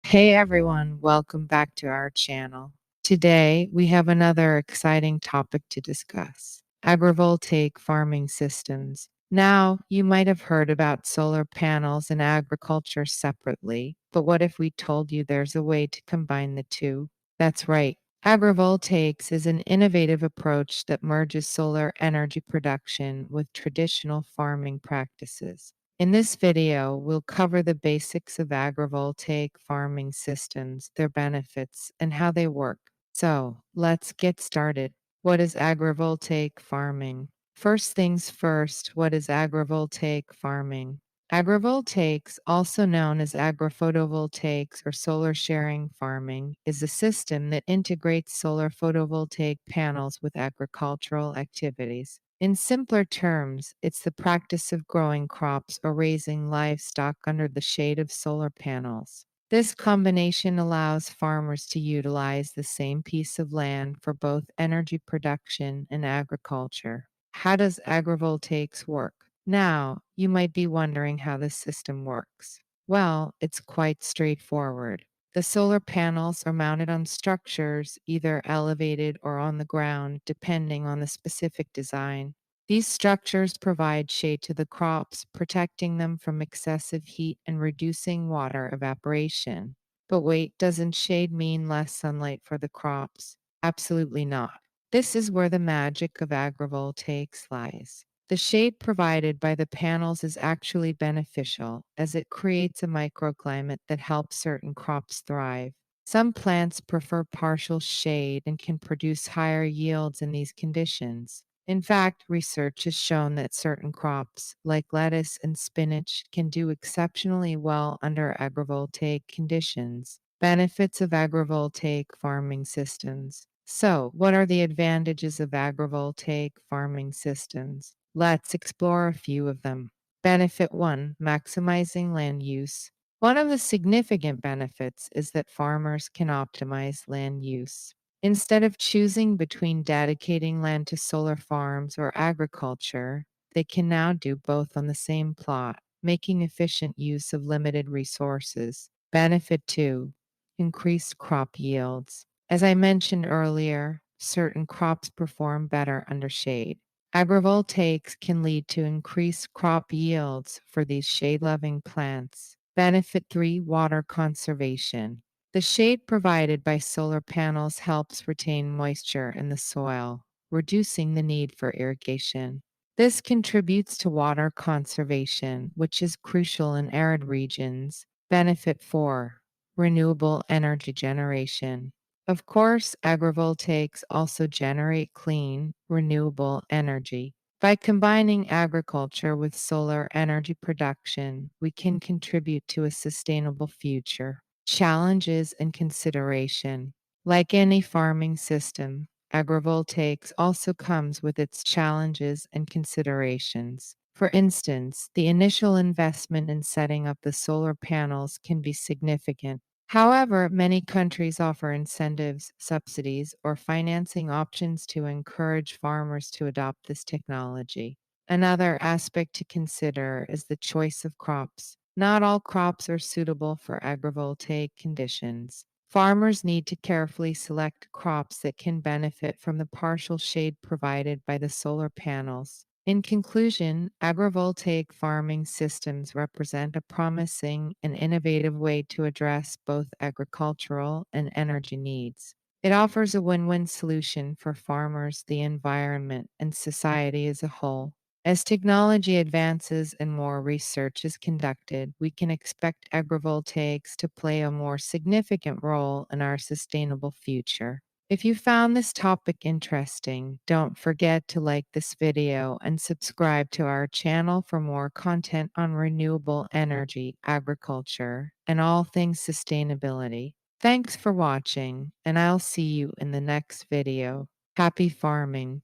Hey everyone, welcome back to our channel. Today we have another exciting topic to discuss agrivoltaic farming systems. Now, you might have heard about solar panels and agriculture separately, but what if we told you there's a way to combine the two? That's right. Agrivoltaics is an innovative approach that merges solar energy production with traditional farming practices. In this video, we'll cover the basics of agrivoltaic farming systems, their benefits, and how they work. So, let's get started. What is agrivoltaic farming? First things first, what is agrivoltaic farming? Agrivoltaics, also known as agrophotovoltaics or solar sharing farming, is a system that integrates solar photovoltaic panels with agricultural activities. In simpler terms, it's the practice of growing crops or raising livestock under the shade of solar panels. This combination allows farmers to utilize the same piece of land for both energy production and agriculture. How does agrivoltaics work? Now, you might be wondering how this system works. Well, it's quite straightforward. The solar panels are mounted on structures, either elevated or on the ground, depending on the specific design. These structures provide shade to the crops, protecting them from excessive heat and reducing water evaporation. But wait, doesn't shade mean less sunlight for the crops? Absolutely not. This is where the magic of agrivoltaics lies. The shade provided by the panels is actually beneficial as it creates a microclimate that helps certain crops thrive. Some plants prefer partial shade and can produce higher yields in these conditions. In fact, research has shown that certain crops, like lettuce and spinach, can do exceptionally well under agrivoltaic conditions. Benefits of agrivoltaic farming systems. So, what are the advantages of agrivoltaic farming systems? Let's explore a few of them. Benefit 1: maximizing land use. One of the significant benefits is that farmers can optimize land use. Instead of choosing between dedicating land to solar farms or agriculture, they can now do both on the same plot, making efficient use of limited resources. Benefit 2: increased crop yields. As I mentioned earlier, certain crops perform better under shade. Agrivoltaics can lead to increased crop yields for these shade-loving plants. Benefit 3: water conservation. The shade provided by solar panels helps retain moisture in the soil, reducing the need for irrigation. This contributes to water conservation, which is crucial in arid regions. Benefit 4: renewable energy generation. Of course, agrivoltaics also generate clean, renewable energy. By combining agriculture with solar energy production, we can contribute to a sustainable future. Challenges and consideration. Like any farming system, agrivoltaics also comes with its challenges and considerations. For instance, the initial investment in setting up the solar panels can be significant. However, many countries offer incentives, subsidies, or financing options to encourage farmers to adopt this technology. Another aspect to consider is the choice of crops. Not all crops are suitable for agrivoltaic conditions. Farmers need to carefully select crops that can benefit from the partial shade provided by the solar panels. In conclusion, agrivoltaic farming systems represent a promising and innovative way to address both agricultural and energy needs. It offers a win-win solution for farmers, the environment, and society as a whole. As technology advances and more research is conducted, we can expect agrivoltaics to play a more significant role in our sustainable future. If you found this topic interesting, don't forget to like this video and subscribe to our channel for more content on renewable energy, agriculture, and all things sustainability. Thanks for watching, and I'll see you in the next video. Happy farming!